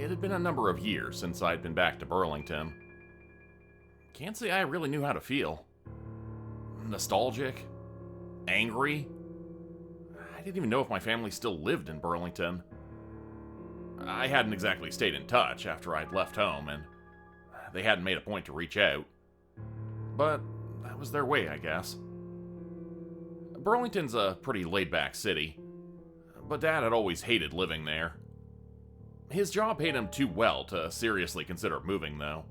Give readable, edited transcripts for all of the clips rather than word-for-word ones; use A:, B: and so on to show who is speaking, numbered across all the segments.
A: It had been a number of years since I'd been back to Burlington. Can't say I really knew how to feel. Nostalgic? Angry? I didn't even know if my family still lived in Burlington. I hadn't exactly stayed in touch after I'd left home, and they hadn't made a point to reach out. But that was their way, I guess. Burlington's a pretty laid-back city, but Dad had always hated living there. His job paid him too well to seriously consider moving, though.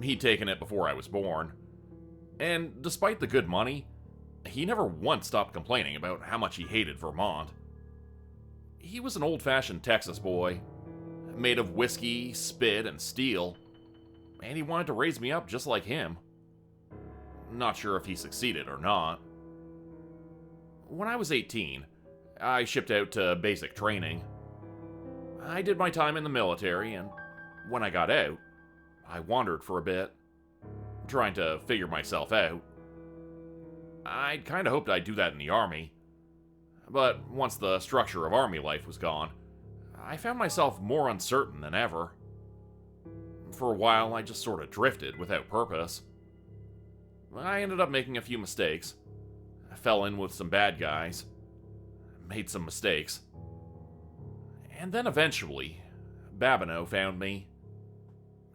A: He'd taken it before I was born, and despite the good money, he never once stopped complaining about how much he hated Vermont. He was an old-fashioned Texas boy, made of whiskey, spit, and steel, and he wanted to raise me up just like him. Not sure if he succeeded or not. When I was 18, I shipped out to basic training. I did my time in the military, and when I got out, I wandered for a bit, trying to figure myself out. I'd kinda hoped I'd do that in the Army, but once the structure of Army life was gone, I found myself more uncertain than ever. For a while, I just sorta drifted without purpose. I ended up making a few mistakes. I fell in with some bad guys. Made some mistakes. And then eventually, Babineau found me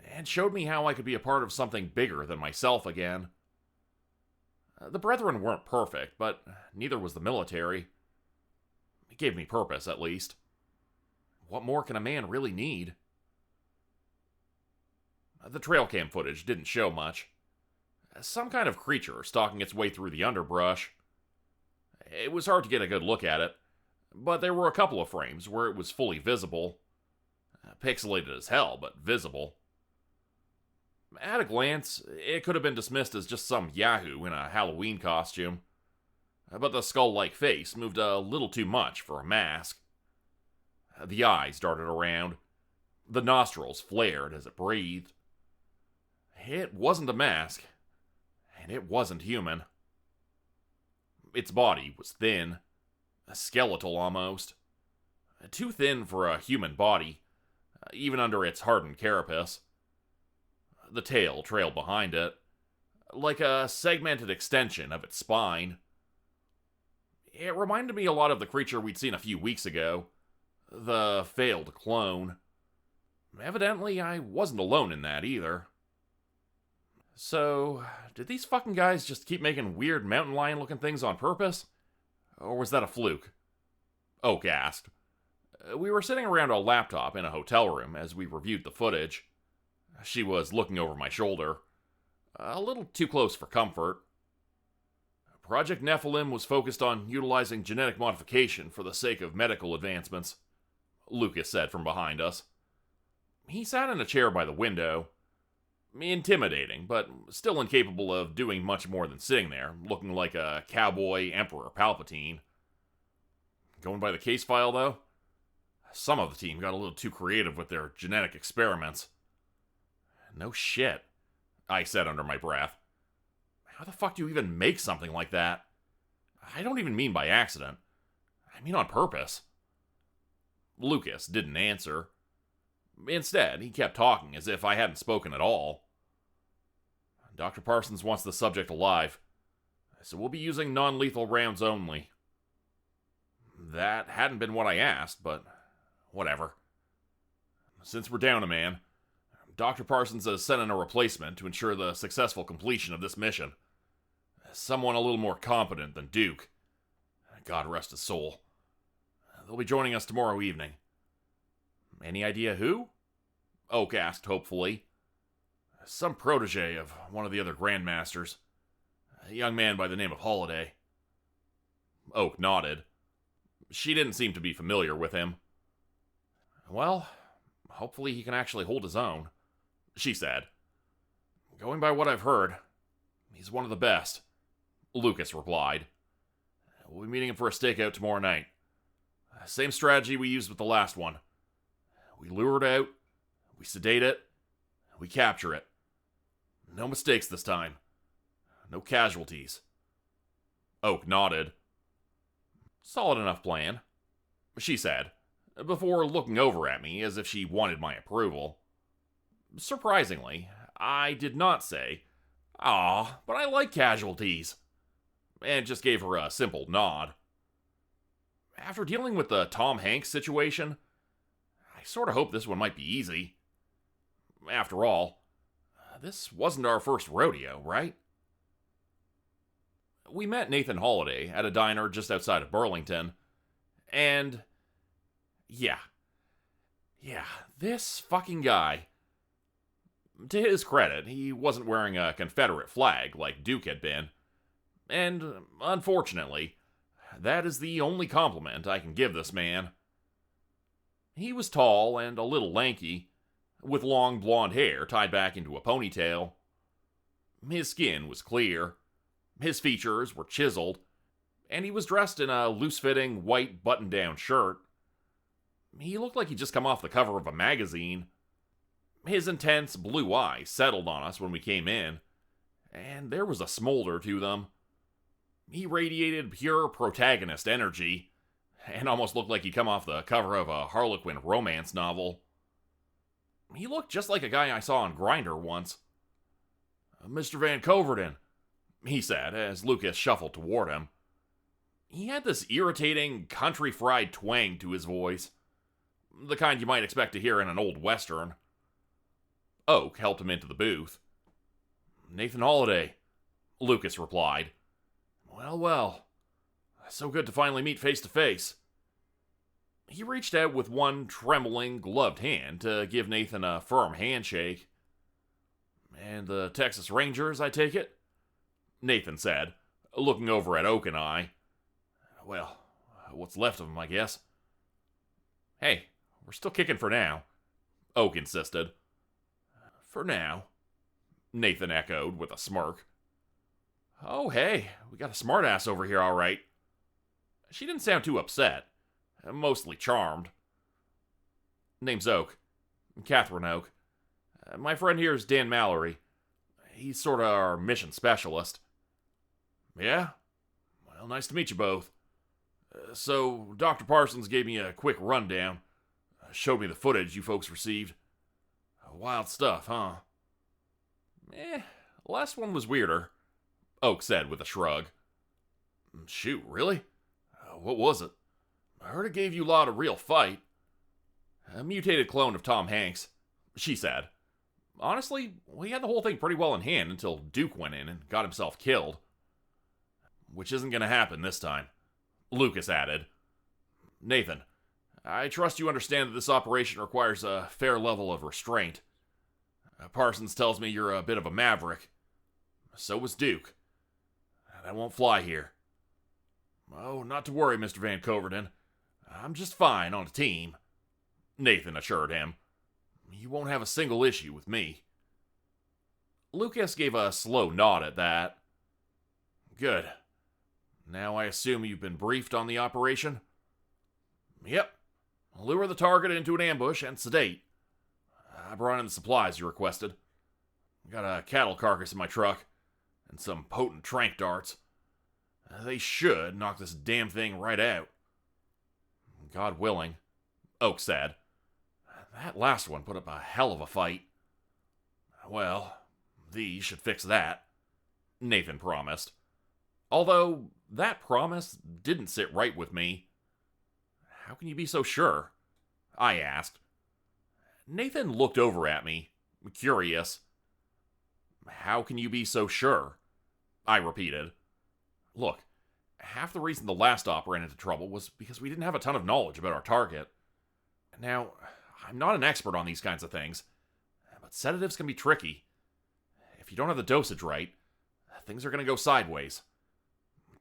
A: and showed me how I could be a part of something bigger than myself again. The Brethren weren't perfect, but neither was the military. It gave me purpose, at least. What more can a man really need? The trail cam footage didn't show much. Some kind of creature stalking its way through the underbrush. It was hard to get a good look at it, but there were a couple of frames where it was fully visible. Pixelated as hell, but visible. At a glance, it could have been dismissed as just some yahoo in a Halloween costume, but the skull-like face moved a little too much for a mask. The eyes darted around. The nostrils flared as it breathed. It wasn't a mask, and it wasn't human. Its body was thin, skeletal almost. Too thin for a human body, even under its hardened carapace. The tail trailed behind it, like a segmented extension of its spine. It reminded me a lot of the creature we'd seen a few weeks ago, the failed clone. Evidently, I wasn't alone in that either. So, did these fucking guys just keep making weird mountain lion-looking things on purpose? Or was that a fluke? Oak asked. We were sitting around a laptop in a hotel room as we reviewed the footage. She was looking over my shoulder, a little too close for comfort. Project Nephilim was focused on utilizing genetic modification for the sake of medical advancements, Lucas said from behind us. He sat in a chair by the window. Intimidating, but still incapable of doing much more than sitting there, looking like a cowboy Emperor Palpatine. Going by the case file, though, some of the team got a little too creative with their genetic experiments. No shit, I said under my breath. How the fuck do you even make something like that? I don't even mean by accident. I mean on purpose. Lucas didn't answer. Instead, he kept talking as if I hadn't spoken at all. Dr. Parsons wants the subject alive, so we'll be using non-lethal rounds only. That hadn't been what I asked, but whatever. Since we're down a man, Dr. Parsons has sent in a replacement to ensure the successful completion of this mission. Someone a little more competent than Duke. God rest his soul. They'll be joining us tomorrow evening. Any idea who? Oak asked hopefully. Some protege of one of the other Grandmasters. A young man by the name of Holiday. Oak nodded. She didn't seem to be familiar with him. Well, hopefully he can actually hold his own, she said. Going by what I've heard, he's one of the best, Lucas replied. We'll be meeting him for a stakeout tomorrow night. Same strategy we used with the last one. We lure it out, we sedate it, we capture it. No mistakes this time. No casualties. Oak nodded. Solid enough plan, she said, before looking over at me as if she wanted my approval. Surprisingly, I did not say, "Aw, but I like casualties," and just gave her a simple nod. After dealing with the Tom Hanks situation, I sort of hoped this one might be easy. After all, this wasn't our first rodeo, right? We met Nathan Holliday at a diner just outside of Burlington, and yeah, this fucking guy. To his credit, he wasn't wearing a Confederate flag like Duke had been, and unfortunately, that is the only compliment I can give this man. He was tall and a little lanky, with long blonde hair tied back into a ponytail. His skin was clear, his features were chiseled, and he was dressed in a loose-fitting white button-down shirt. He looked like he'd just come off the cover of a magazine. His intense blue eyes settled on us when we came in, and there was a smolder to them. He radiated pure protagonist energy, and almost looked like he'd come off the cover of a Harlequin romance novel. He looked just like a guy I saw on Grindr once. "Mr. Van Coverden," he said as Lucas shuffled toward him. He had this irritating, country-fried twang to his voice, the kind you might expect to hear in an old western. Oak helped him into the booth. "Nathan Holliday," Lucas replied. Well, so good to finally meet face to face." He reached out with one trembling, gloved hand to give Nathan a firm handshake. "And the Texas Rangers, I take it?" Nathan said, looking over at Oak and I. "Well, what's left of them, I guess." "Hey, we're still kicking for now," Oak insisted. "For now," Nathan echoed with a smirk. "Oh, hey, we got a smartass over here, all right." She didn't sound too upset, mostly charmed. "Name's Oak. Catherine Oak. My friend here is Dan Mallory. He's sort of our mission specialist." "Yeah? Well, nice to meet you both. So, Dr. Parsons gave me a quick rundown. Showed me the footage you folks received. Wild stuff, huh?" Last one was weirder," Oak said with a shrug. "Shoot, really? What was it? I heard it gave you lot of real fight." "A mutated clone of Tom Hanks," she said. "Honestly, we had the whole thing pretty well in hand until Duke went in and got himself killed." "Which isn't going to happen this time," Lucas added. "Nathan, I trust you understand that this operation requires a fair level of restraint. Parsons tells me you're a bit of a maverick. So was Duke. That won't fly here." "Oh, not to worry, Mr. Van Coverden. I'm just fine on a team," Nathan assured him. "You won't have a single issue with me." Lucas gave a slow nod at that. "Good. Now I assume you've been briefed on the operation?" "Yep. Lure the target into an ambush and sedate. I brought in the supplies you requested. Got a cattle carcass in my truck, and some potent tranq darts. They should knock this damn thing right out." "God willing," Oak said. "That last one put up a hell of a fight." "Well, these should fix that," Nathan promised. Although, that promise didn't sit right with me. "How can you be so sure?" I asked. Nathan looked over at me, curious. "How can you be so sure?" I repeated. "Look, half the reason the last op ran into trouble was because we didn't have a ton of knowledge about our target. Now, I'm not an expert on these kinds of things, but sedatives can be tricky. If you don't have the dosage right, things are going to go sideways.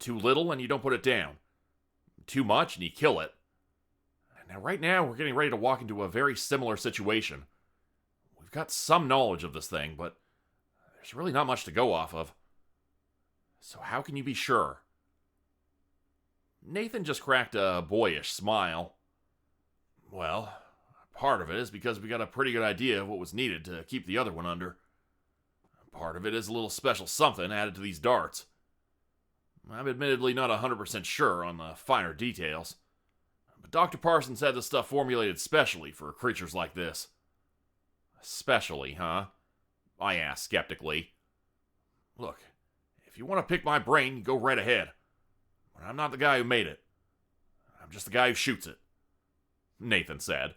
A: Too little and you don't put it down. Too much and you kill it. Now, right now, we're getting ready to walk into a very similar situation. We've got some knowledge of this thing, but there's really not much to go off of. So how can you be sure?" Nathan just cracked a boyish smile. "Well, part of it is because we got a pretty good idea of what was needed to keep the other one under. Part of it is a little special something added to these darts. I'm admittedly not 100% sure on the finer details, But Dr. Parsons had this stuff formulated specially for creatures like this. Specially, huh? I asked skeptically. Look, if you want to pick my brain, go right ahead. But I'm not the guy who made it. I'm just the guy who shoots it, Nathan said.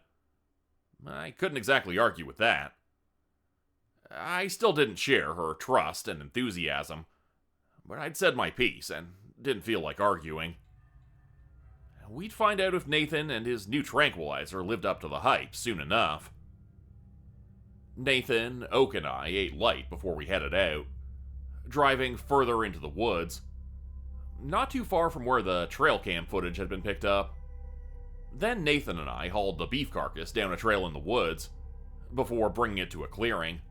A: I couldn't exactly argue with that. I still didn't share her trust and enthusiasm, but I'd said my piece and didn't feel like arguing. We'd find out if Nathan and his new tranquilizer lived up to the hype soon enough. Nathan, Oak, and I ate light before we headed out, driving further into the woods, not too far from where the trail cam footage had been picked up. Then Nathan and I hauled the beef carcass down a trail in the woods, before bringing it to a clearing.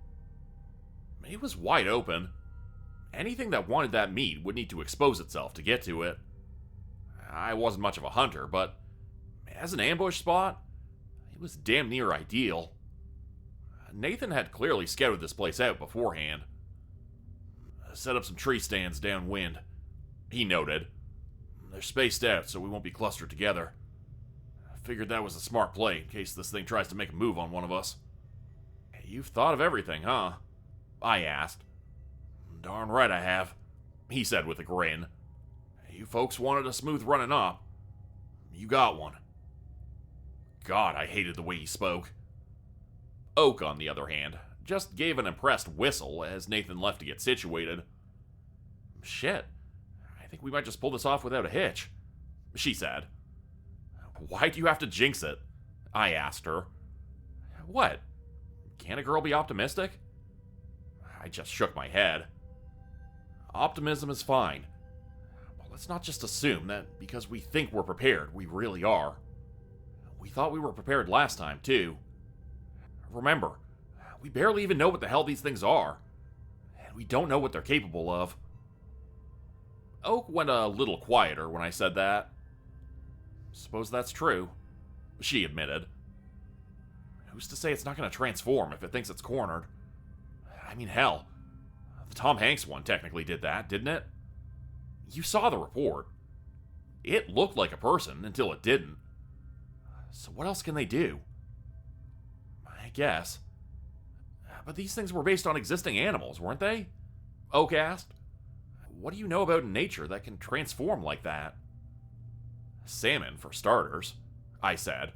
A: It was wide open. Anything that wanted that meat would need to expose itself to get to it. I wasn't much of a hunter, but as an ambush spot, it was damn near ideal. Nathan had clearly scouted this place out beforehand. Set up some tree stands downwind, he noted. They're spaced out so we won't be clustered together. I figured that was a smart play in case this thing tries to make a move on one of us. You've thought of everything, huh? I asked. Darn right I have, he said with a grin. You folks wanted a smooth running up. You got one. God, I hated the way he spoke. Oak, on the other hand, just gave an impressed whistle as Nathan left to get situated. Shit, I think we might just pull this off without a hitch, she said. Why do you have to jinx it? I asked her. What? Can't a girl be optimistic? I just shook my head. Optimism is fine. But let's not just assume that because we think we're prepared, we really are. We thought we were prepared last time, too. Remember, we barely even know what the hell these things are. And we don't know what they're capable of. Oak went a little quieter when I said that. Suppose that's true, she admitted. Who's to say it's not going to transform if it thinks it's cornered? I mean, hell, the Tom Hanks one technically did that, didn't it? You saw the report. It looked like a person until it didn't. So what else can they do? I guess. But these things were based on existing animals, weren't they? Oak asked. What do you know about nature that can transform like that? Salmon, for starters, I said.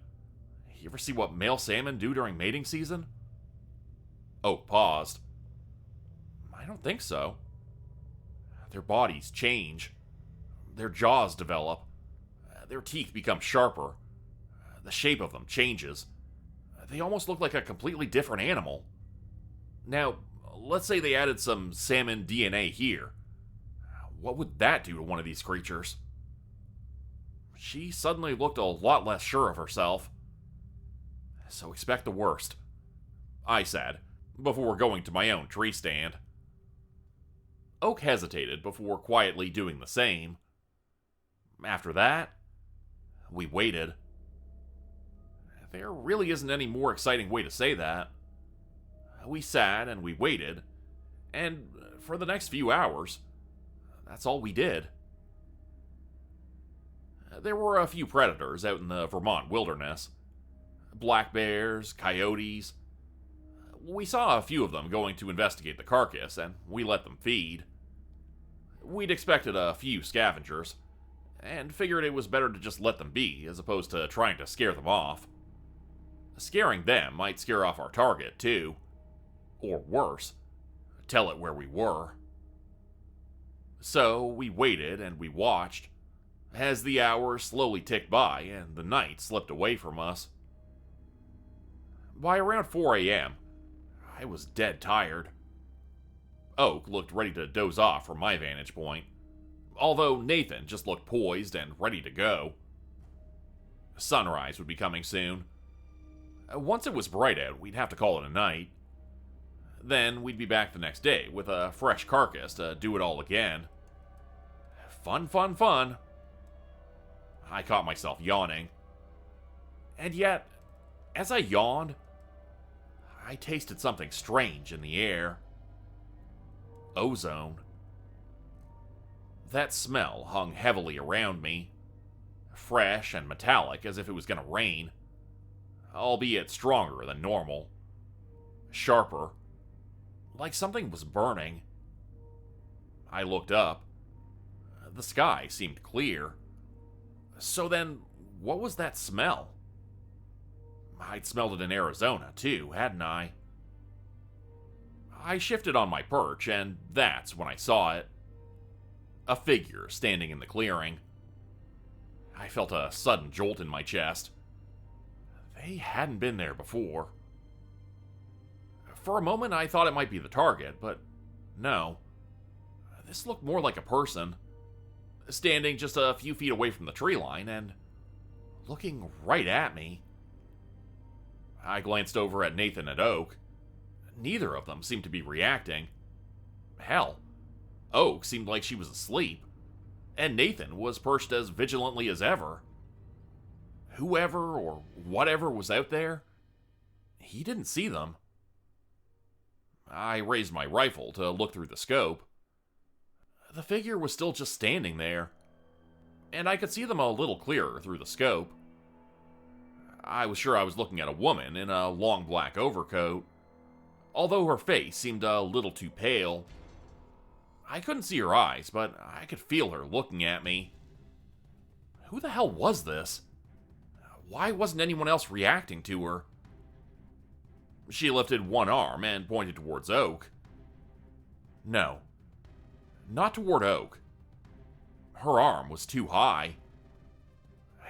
A: You ever see what male salmon do during mating season? Oak paused. I don't think so. Their bodies change. Their jaws develop. Their teeth become sharper. The shape of them changes. They almost look like a completely different animal. Now, let's say they added some salmon DNA here. What would that do to one of these creatures? She suddenly looked a lot less sure of herself. So expect the worst, I said, before going to my own tree stand. Oak hesitated before quietly doing the same. After that, we waited. There really isn't any more exciting way to say that. We sat and we waited, and for the next few hours, that's all we did. There were a few predators out in the Vermont wilderness. Black bears, coyotes. We saw a few of them going to investigate the carcass, and we let them feed. We'd expected a few scavengers, and figured it was better to just let them be, as opposed to trying to scare them off. Scaring them might scare off our target, too. Or worse, tell it where we were. So we waited and we watched, as the hours slowly ticked by and the night slipped away from us. By around 4 a.m., I was dead tired. Oak looked ready to doze off from my vantage point, although Nathan just looked poised and ready to go. Sunrise would be coming soon. Once it was bright out, we'd have to call it a night. Then we'd be back the next day with a fresh carcass to do it all again. Fun, fun, fun. I caught myself yawning. And yet, as I yawned, I tasted something strange in the air. Ozone. That smell hung heavily around me. fresh and metallic as if it was going to rain, albeit stronger than normal, sharper, like something was burning. I looked up. The sky seemed clear. So then, what was that smell? I'd smelled it in Arizona, too, hadn't I? I shifted on my perch, and that's when I saw it. A figure standing in the clearing. I felt a sudden jolt in my chest. They hadn't been there before. For a moment, I thought it might be the target, but no. This looked more like a person, standing just a few feet away from the tree line and looking right at me. I glanced over at Nathan and Oak. Neither of them seemed to be reacting. Hell, Oak seemed like she was asleep, and Nathan was perched as vigilantly as ever. Whoever or whatever was out there, he didn't see them. I raised my rifle to look through the scope. The figure was still just standing there, and I could see them a little clearer through the scope. I was sure I was looking at a woman in a long black overcoat, although her face seemed a little too pale. I couldn't see her eyes, but I could feel her looking at me. Who the hell was this? Why wasn't anyone else reacting to her? She lifted one arm and pointed towards Oak. No, not toward Oak. Her arm was too high.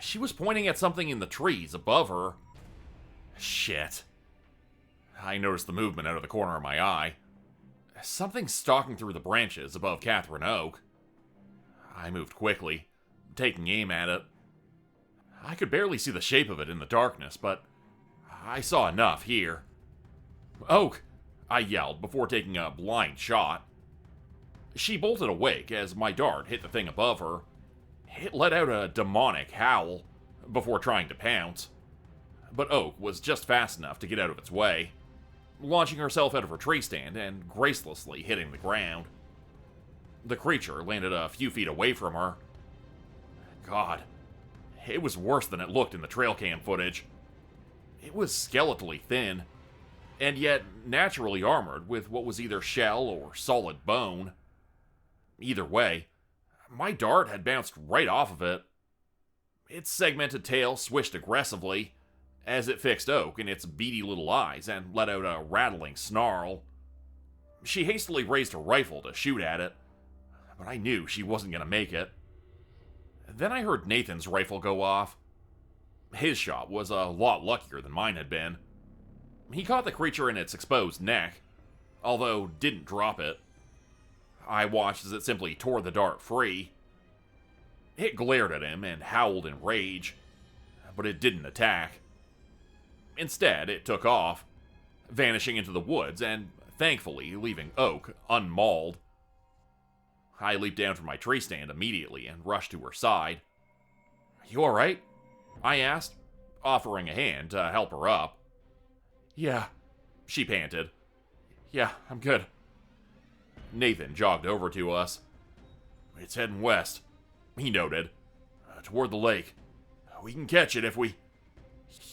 A: She was pointing at something in the trees above her. Shit. I noticed the movement out of the corner of my eye. Something stalking through the branches above Catherine Oak. I moved quickly, taking aim at it. I could barely see the shape of it in the darkness, but I saw enough here. Oak! I yelled before taking a blind shot. She bolted awake as my dart hit the thing above her. It let out a demonic howl before trying to pounce. But Oak was just fast enough to get out of its way, launching herself out of her tree stand and gracelessly hitting the ground. The creature landed a few feet away from her. God, it was worse than it looked in the trail cam footage. It was skeletally thin, and yet naturally armored with what was either shell or solid bone. Either way, my dart had bounced right off of it. Its segmented tail swished aggressively as it fixed Oak in its beady little eyes and let out a rattling snarl. She hastily raised her rifle to shoot at it, but I knew she wasn't going to make it. Then I heard Nathan's rifle go off. His shot was a lot luckier than mine had been. He caught the creature in its exposed neck, although didn't drop it. I watched as it simply tore the dart free. It glared at him and howled in rage, but it didn't attack. Instead, it took off, vanishing into the woods and, thankfully, leaving Oak unmauled. I leaped down from my tree stand immediately and rushed to her side. "You alright?" I asked, offering a hand to help her up. "Yeah," she panted. "Yeah, I'm good." Nathan jogged over to us. "It's heading west," he noted. "Toward the lake. We can catch it if we..."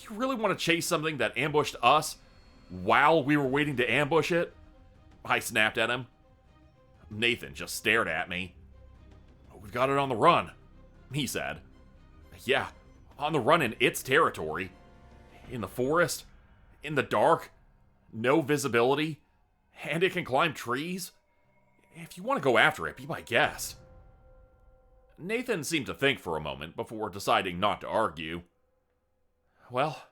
A: "You really want to chase something that ambushed us while we were waiting to ambush it?" I snapped at him. Nathan just stared at me. "We've got it on the run," he said. "Yeah, on the run in its territory. In the forest, in the dark, no visibility, and it can climb trees. If you want to go after it, be my guest." Nathan seemed to think for a moment before deciding not to argue. "Well,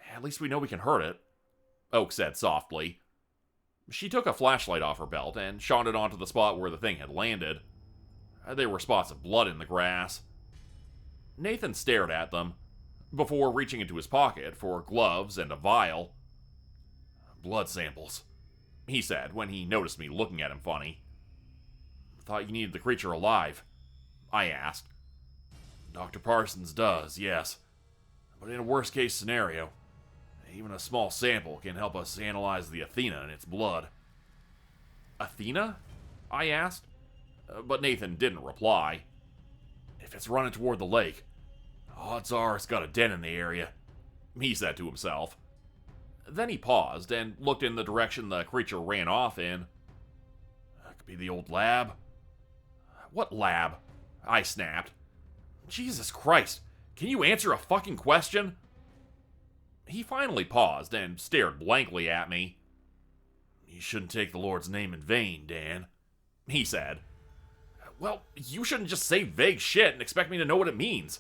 A: at least we know we can hurt it," Oak said softly. She took a flashlight off her belt and shone it onto the spot where the thing had landed. There were spots of blood in the grass. Nathan stared at them, before reaching into his pocket for gloves and a vial. "Blood samples," he said when he noticed me looking at him funny. "Thought you needed the creature alive," I asked. "Dr. Parsons does, yes. But in a worst-case scenario, even a small sample can help us analyze the Athena in its blood." "Athena?" I asked, but Nathan didn't reply. "If it's running toward the lake, Odds are it's got a den in the area, he said to himself. Then he paused and looked in the direction the creature ran off in. That could be the old lab. What lab? I snapped. Jesus Christ, can you answer a fucking question? He finally paused and stared blankly at me. You shouldn't take the Lord's name in vain, Dan, he said. Well, you shouldn't just say vague shit and expect me to know what it means.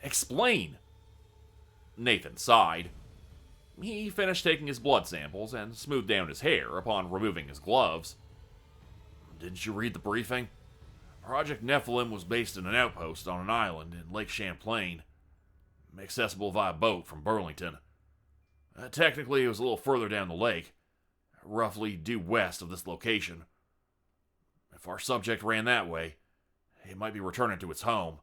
A: Explain. Nathan sighed. He finished taking his blood samples and smoothed down his hair upon removing his gloves. Didn't you read the briefing? Project Nephilim was based in an outpost on an island in Lake Champlain, accessible via boat from Burlington. Technically, it was a little further down the lake, roughly due west of this location. If our subject ran that way, it might be returning to its home,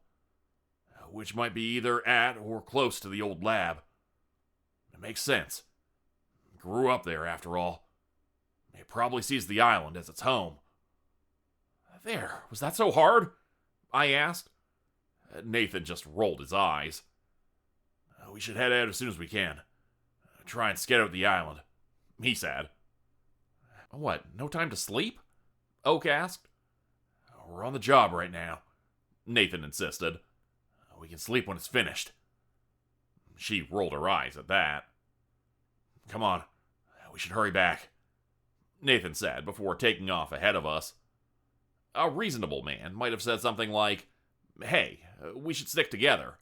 A: which might be either at or close to the old lab. It makes sense. Grew up there, after all. It probably sees the island as its home. There, was that so hard? I asked. Nathan just rolled his eyes. We should head out as soon as we can. Try and scout out the island, he said. What, no time to sleep? Oak asked. We're on the job right now, Nathan insisted. We can sleep when it's finished. She rolled her eyes at that. Come on, we should hurry back, Nathan said before taking off ahead of us. A reasonable man might have said something like, hey, we should stick together.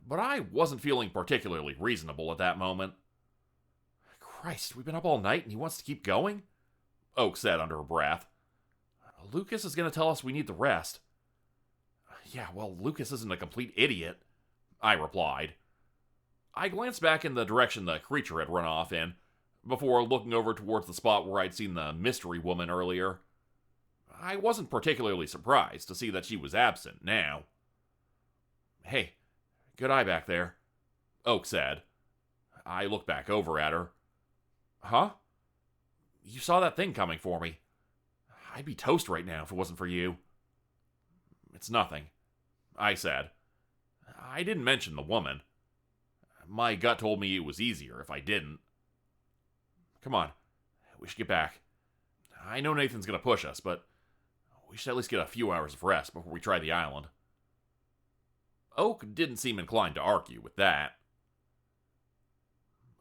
A: But I wasn't feeling particularly reasonable at that moment. Christ, we've been up all night and he wants to keep going? Oak said under her breath. Lucas is going to tell us we need the rest. Yeah, well, Lucas isn't a complete idiot, I replied. I glanced back in the direction the creature had run off in, before looking over towards the spot where I'd seen the mystery woman earlier. I wasn't particularly surprised to see that she was absent now. Hey, good eye back there, Oak said. I looked back over at her. Huh? You saw that thing coming for me. I'd be toast right now if it wasn't for you. It's nothing, I said. I didn't mention the woman. My gut told me it was easier if I didn't. Come on, we should get back. I know Nathan's going to push us, but we should at least get a few hours of rest before we try the island. Oak didn't seem inclined to argue with that.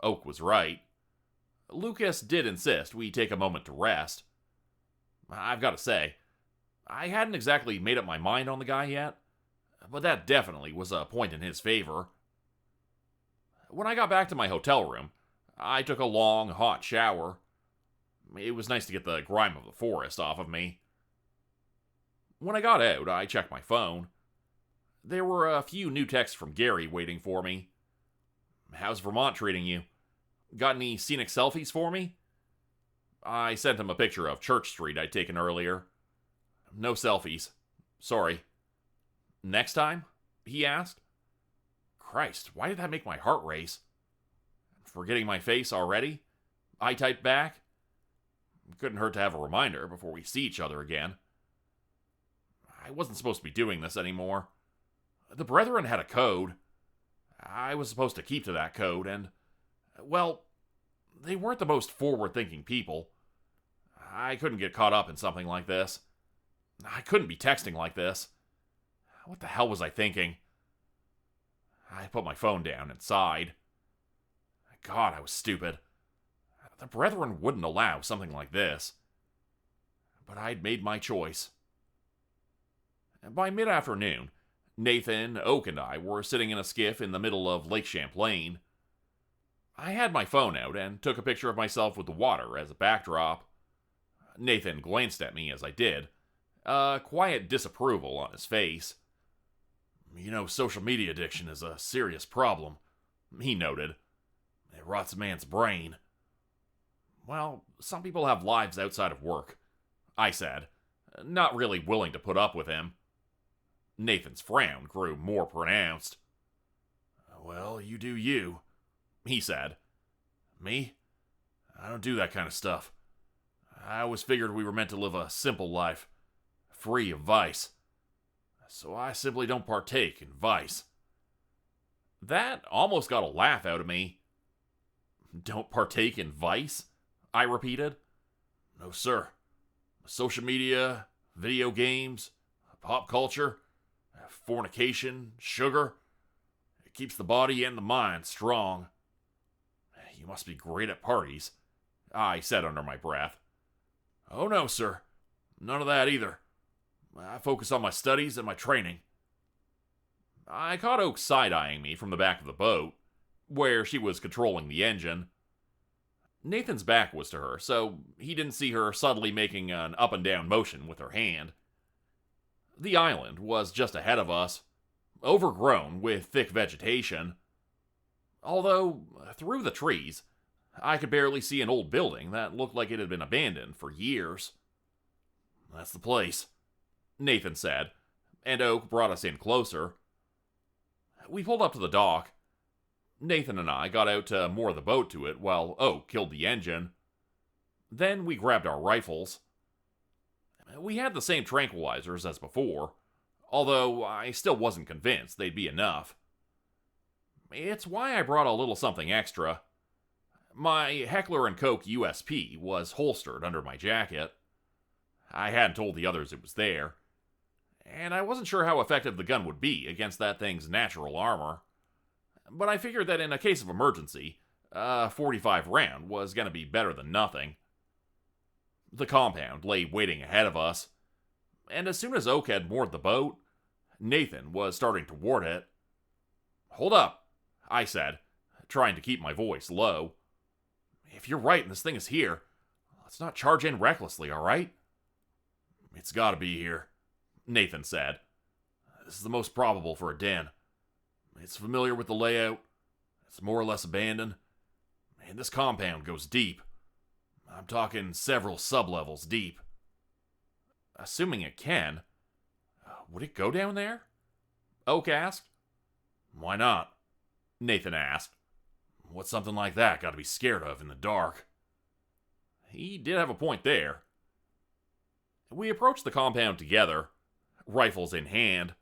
A: Oak was right. Lucas did insist we take a moment to rest. I've got to say, I hadn't exactly made up my mind on the guy yet, but that definitely was a point in his favor. When I got back to my hotel room, I took a long, hot shower. It was nice to get the grime of the forest off of me. When I got out, I checked my phone. There were a few new texts from Gary waiting for me. How's Vermont treating you? Got any scenic selfies for me? I sent him a picture of Church Street I'd taken earlier. No selfies. Sorry. Next time? He asked. Christ, why did that make my heart race? Forgetting my face already? I typed back. Couldn't hurt to have a reminder before we see each other again. I wasn't supposed to be doing this anymore. The Brethren had a code. I was supposed to keep to that code, and, well, they weren't the most forward-thinking people. I couldn't get caught up in something like this. I couldn't be texting like this. What the hell was I thinking? I put my phone down and sighed. God, I was stupid. The Brethren wouldn't allow something like this. But I'd made my choice. By mid-afternoon, Nathan, Oak, and I were sitting in a skiff in the middle of Lake Champlain. I had my phone out and took a picture of myself with the water as a backdrop. Nathan glanced at me as I did, a quiet disapproval on his face. You know, social media addiction is a serious problem, he noted. It rots a man's brain. Well, some people have lives outside of work, I said, not really willing to put up with him. Nathan's frown grew more pronounced. Well, you do you, he said. Me? I don't do that kind of stuff. I always figured we were meant to live a simple life, free of vice. So I simply don't partake in vice. That almost got a laugh out of me. Don't partake in vice? I repeated. No, sir. Social media, video games, pop culture, fornication, sugar. It keeps the body and the mind strong. You must be great at parties, I said under my breath. Oh no, sir. None of that either. I focus on my studies and my training. I caught Oak side-eyeing me from the back of the boat, where she was controlling the engine. Nathan's back was to her, so he didn't see her subtly making an up and down motion with her hand. The island was just ahead of us, overgrown with thick vegetation. Although, through the trees, I could barely see an old building that looked like it had been abandoned for years. That's the place, Nathan said, and Oak brought us in closer. We pulled up to the dock. Nathan and I got out to moor the boat to it while Oak killed the engine. Then we grabbed our rifles. We had the same tranquilizers as before, although I still wasn't convinced they'd be enough. It's why I brought a little something extra. My Heckler & Koch USP was holstered under my jacket. I hadn't told the others it was there, and I wasn't sure how effective the gun would be against that thing's natural armor. But I figured that in a case of emergency, a 45 round was going to be better than nothing. The compound lay waiting ahead of us, and as soon as Oak had moored the boat, Nathan was starting toward it. Hold up, I said, trying to keep my voice low. If you're right and this thing is here, let's not charge in recklessly, all right? It's gotta be here, Nathan said. This is the most probable for a den. It's familiar with the layout. It's more or less abandoned. And this compound goes deep. I'm talking several sublevels deep. Assuming it can, would it go down there? Oak asked. Why not? Nathan asked. What's something like that got to be scared of in the dark? He did have a point there. We approached the compound together, rifles in hand.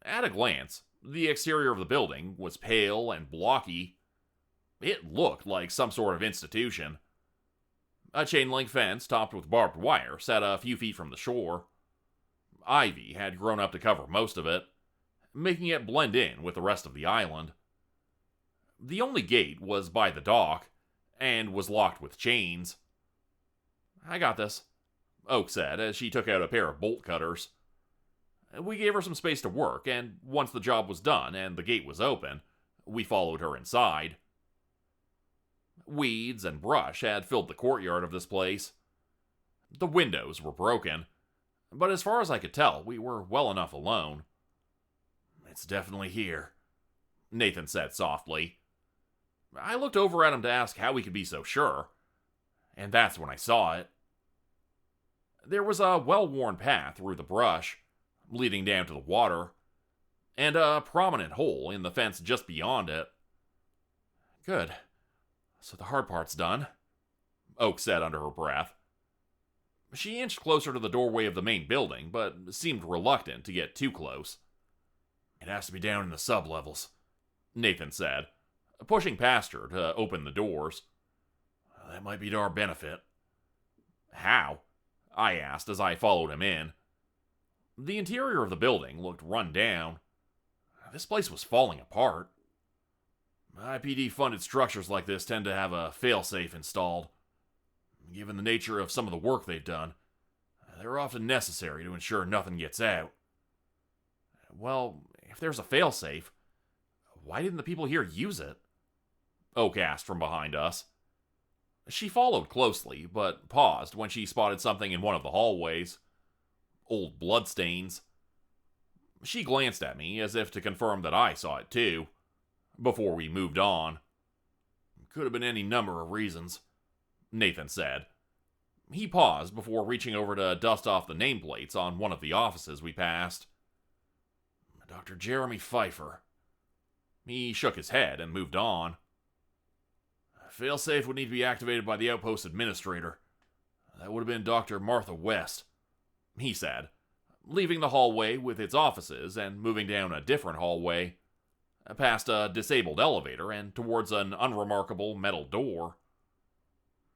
A: At a glance, the exterior of the building was pale and blocky. It looked like some sort of institution. A chain-link fence topped with barbed wire sat a few feet from the shore. Ivy had grown up to cover most of it, making it blend in with the rest of the island. The only gate was by the dock, and was locked with chains. I got this, Oak said as she took out a pair of bolt cutters. We gave her some space to work, and once the job was done and the gate was open, we followed her inside. Weeds and brush had filled the courtyard of this place. The windows were broken, but as far as I could tell, we were well enough alone. It's definitely here, Nathan said softly. I looked over at him to ask how he could be so sure, and that's when I saw it. There was a well-worn path through the brush, leading down to the water, and a prominent hole in the fence just beyond it. Good. So the hard part's done, Oak said under her breath. She inched closer to the doorway of the main building, but seemed reluctant to get too close. It has to be down in the sublevels, Nathan said, pushing past her to open the doors. That might be to our benefit. How? I asked as I followed him in. The interior of the building looked run down. This place was falling apart. IPD-funded structures like this tend to have a failsafe installed. Given the nature of some of the work they've done, they're often necessary to ensure nothing gets out. Well, if there's a failsafe, why didn't the people here use it? Oak asked from behind us. She followed closely, but paused when she spotted something in one of the hallways. Old bloodstains. She glanced at me as if to confirm that I saw it too, before we moved on. Could have been any number of reasons, Nathan said. He paused before reaching over to dust off the nameplates on one of the offices we passed. Dr. Jeremy Pfeiffer. He shook his head and moved on. Failsafe would need to be activated by the outpost administrator. That would have been Dr. Martha West, he said, leaving the hallway with its offices and moving down a different hallway. past a disabled elevator and towards an unremarkable metal door.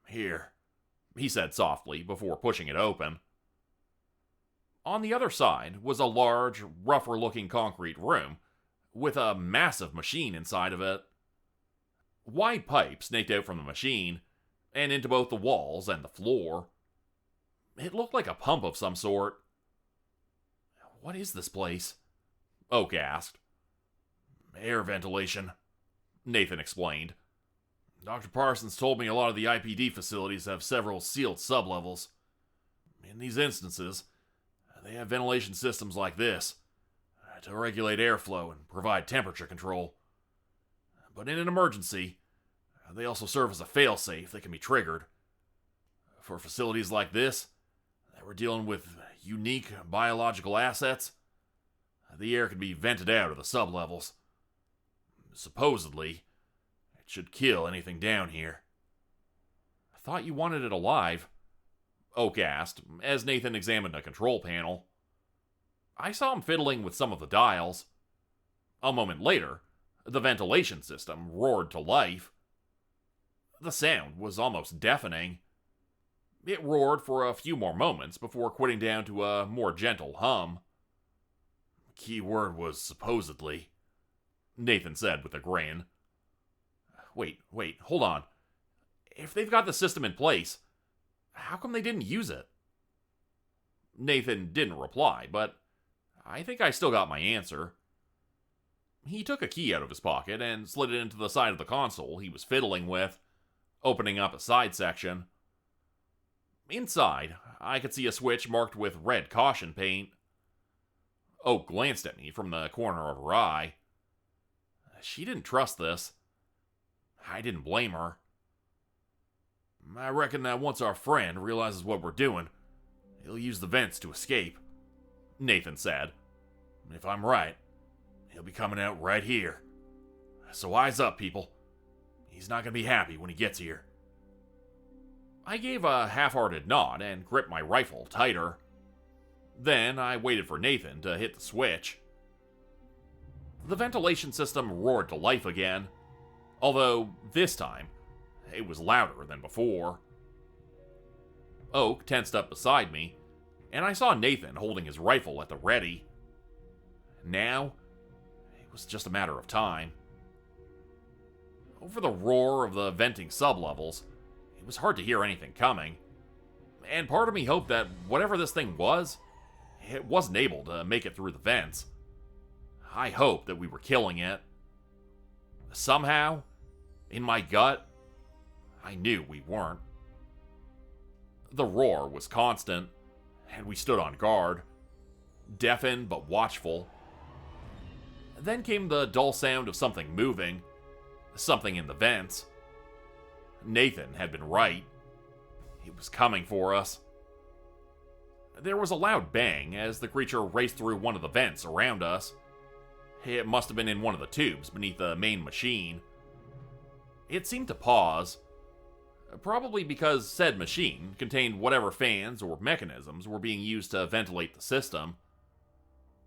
A: "Here," he said softly before pushing it open. On the other side was a large, rougher-looking concrete room with a massive machine inside of it. Wide pipes snaked out from the machine and into both the walls and the floor. It looked like a pump of some sort. "What is this place?" Oak asked. "Air ventilation," Nathan explained. "Dr. Parsons told me a lot of the IPD facilities have several sealed sublevels. In these instances, they have ventilation systems like this to regulate airflow and provide temperature control. But in an emergency, they also serve as a failsafe that can be triggered. For facilities like this, that we're dealing with unique biological assets, the air can be vented out of the sublevels. Supposedly, it should kill anything down here." "I thought you wanted it alive," Oak asked, as Nathan examined a control panel. I saw him fiddling with some of the dials. A moment later, the ventilation system roared to life. The sound was almost deafening. It roared for a few more moments before quitting down to a more gentle hum. "Key word was supposedly," Nathan said with a grin. Wait, hold on. If they've got the system in place, how come they didn't use it?" Nathan didn't reply, but I think I still got my answer. He took a key out of his pocket and slid it into the side of the console he was fiddling with, opening up a side section. Inside, I could see a switch marked with red caution paint. Oak glanced at me from the corner of her eye. She didn't trust this. I didn't blame her. "I reckon that once our friend realizes what we're doing, he'll use the vents to escape," Nathan said. "If I'm right, he'll be coming out right here. So eyes up, people. He's not going to be happy when he gets here." I gave a half-hearted nod and gripped my rifle tighter. Then I waited for Nathan to hit the switch. The ventilation system roared to life again, although this time it was louder than before. Oak tensed up beside me, and I saw Nathan holding his rifle at the ready. Now, it was just a matter of time. Over the roar of the venting sublevels, it was hard to hear anything coming, and part of me hoped that whatever this thing was, it wasn't able to make it through the vents. I hoped that we were killing it. Somehow, in my gut, I knew we weren't. The roar was constant, and we stood on guard, deafened but watchful. Then came the dull sound of something moving, something in the vents. Nathan had been right. It was coming for us. There was a loud bang as the creature raced through one of the vents around us. It must have been in one of the tubes beneath the main machine. It seemed to pause, probably because said machine contained whatever fans or mechanisms were being used to ventilate the system.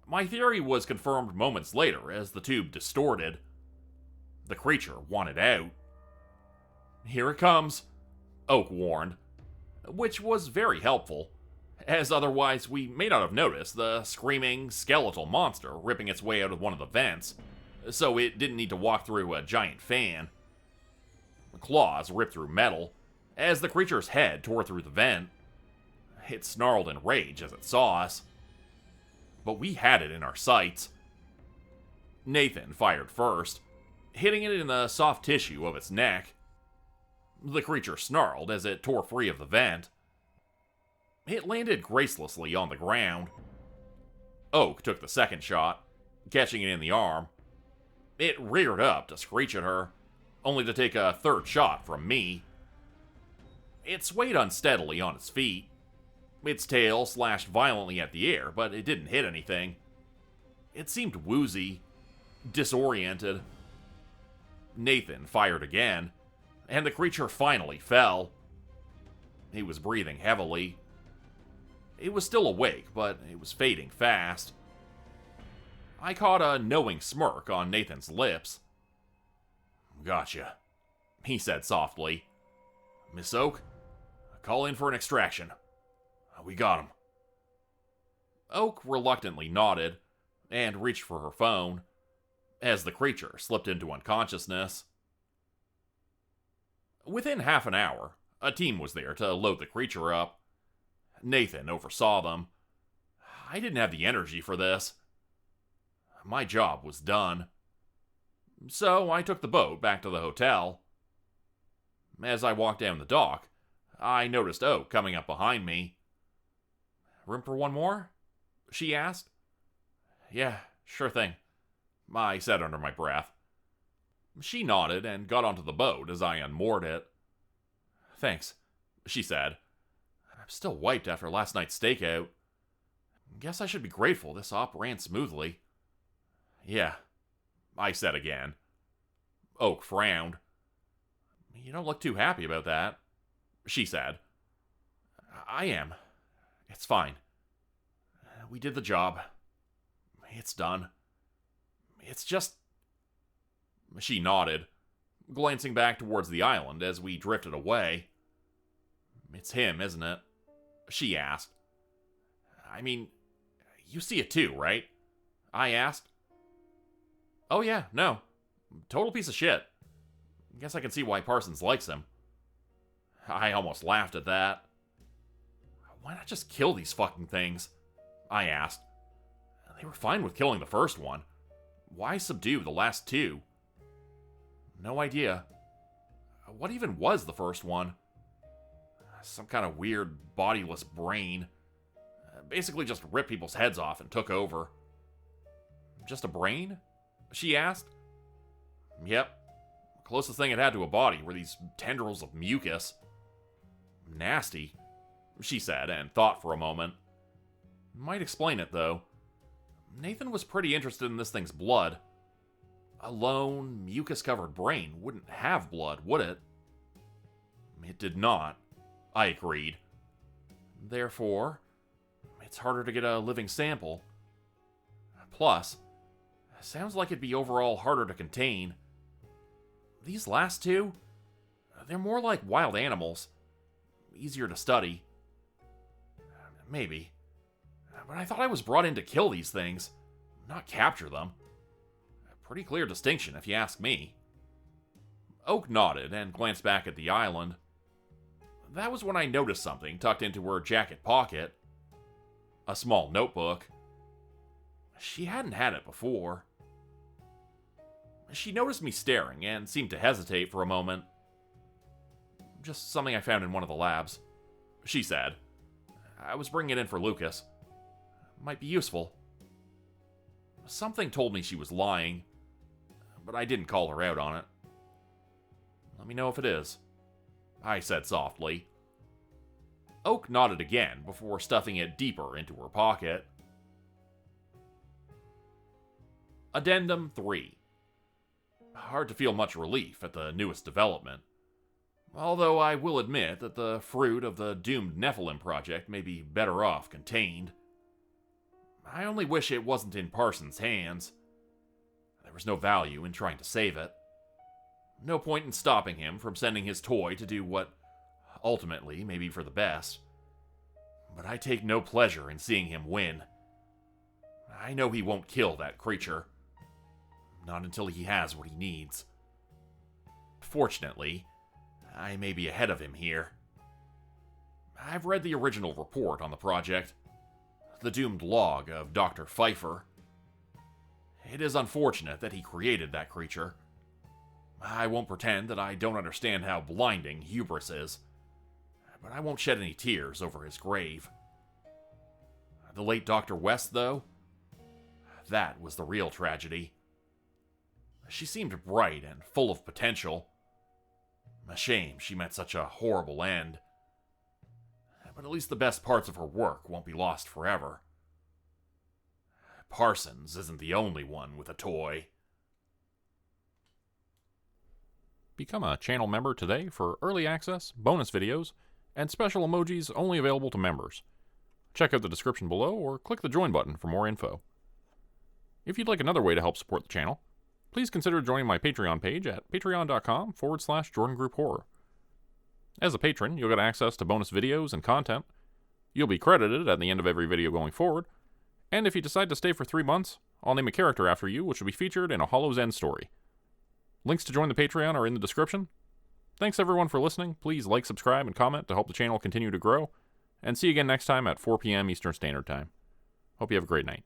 A: My theory was confirmed moments later as the tube distorted. The creature wanted out. "Here it comes," Oak warned, which was very helpful, as otherwise we may not have noticed the screaming, skeletal monster ripping its way out of one of the vents, so it didn't need to walk through a giant fan. Claws ripped through metal as the creature's head tore through the vent. It snarled in rage as it saw us. But we had it in our sights. Nathan fired first, hitting it in the soft tissue of its neck. The creature snarled as it tore free of the vent. It landed gracelessly on the ground. Oak took the second shot, catching it in the arm. It reared up to screech at her, only to take a third shot from me. It swayed unsteadily on its feet. Its tail slashed violently at the air, but it didn't hit anything. It seemed woozy, disoriented. Nathan fired again, and the creature finally fell. He was breathing heavily. It was still awake, but it was fading fast. I caught a knowing smirk on Nathan's lips. "Gotcha," he said softly. "Miss Oak, call in for an extraction. We got him." Oak reluctantly nodded and reached for her phone as the creature slipped into unconsciousness. Within half an hour, a team was there to load the creature up. Nathan oversaw them. I didn't have the energy for this. My job was done. So I took the boat back to the hotel. As I walked down the dock, I noticed Oak coming up behind me. "Room for one more?" she asked. "Yeah, sure thing," I said under my breath. She nodded and got onto the boat as I unmoored it. "Thanks," she said. "I'm still wiped after last night's stakeout. Guess I should be grateful this op ran smoothly." "Yeah," I said again. Oak frowned. "You don't look too happy about that," she said. "I am. It's fine. We did the job. It's done. It's just..." She nodded, glancing back towards the island as we drifted away. "It's him, isn't it?" she asked. "I mean, you see it too, right?" I asked. "Oh yeah, no. Total piece of shit. Guess I can see why Parsons likes him." I almost laughed at that. "Why not just kill these fucking things?" I asked. "They were fine with killing the first one. Why subdue the last two?" "No idea. What even was the first one?" "Some kind of weird, bodiless brain. Basically just ripped people's heads off and took over." "Just a brain?" she asked. "Yep. Closest thing it had to a body were these tendrils of mucus." "Nasty," she said, and thought for a moment. "Might explain it, though. Nathan was pretty interested in this thing's blood. A lone, mucus-covered brain wouldn't have blood, would it?" "It did not," I agreed. "Therefore, it's harder to get a living sample. Plus, sounds like it'd be overall harder to contain. These last two, they're more like wild animals. Easier to study." "Maybe. But I thought I was brought in to kill these things, not capture them. Pretty clear distinction, if you ask me." Oak nodded and glanced back at the island. That was when I noticed something tucked into her jacket pocket. A small notebook. She hadn't had it before. She noticed me staring and seemed to hesitate for a moment. "Just something I found in one of the labs," she said. "I was bringing it in for Lucas. Might be useful." Something told me she was lying, but I didn't call her out on it. "Let me know if it is," I said softly. Oak nodded again before stuffing it deeper into her pocket. Addendum 3. Hard to feel much relief at the newest development. Although I will admit that the fruit of the doomed Nephilim project may be better off contained. I only wish it wasn't in Parsons' hands. There was no value in trying to save it. No point in stopping him from sending his toy to do what ultimately may be for the best. But I take no pleasure in seeing him win. I know he won't kill that creature. Not until he has what he needs. Fortunately, I may be ahead of him here. I've read the original report on the project, the doomed log of Dr. Pfeiffer. It is unfortunate that he created that creature. I won't pretend that I don't understand how blinding hubris is, but I won't shed any tears over his grave. The late Dr. West, though, that was the real tragedy. She seemed bright and full of potential. A shame she met such a horrible end. But at least the best parts of her work won't be lost forever. Parsons isn't the only one with a toy. Become a channel member today for early access, bonus videos, and special emojis only available to members. Check out the description below or click the join button for more info. If you'd like another way to help support the channel, please consider joining my Patreon page at patreon.com/JordanGroupeHorror. As a patron, you'll get access to bonus videos and content. You'll be credited at the end of every video going forward, and if you decide to stay for 3 months, I'll name a character after you, which will be featured in a Hollow's End story. Links to join the Patreon are in the description. Thanks everyone for listening. Please like, subscribe, and comment to help the channel continue to grow. And see you again next time at 4 p.m. Eastern Standard Time. Hope you have a great night.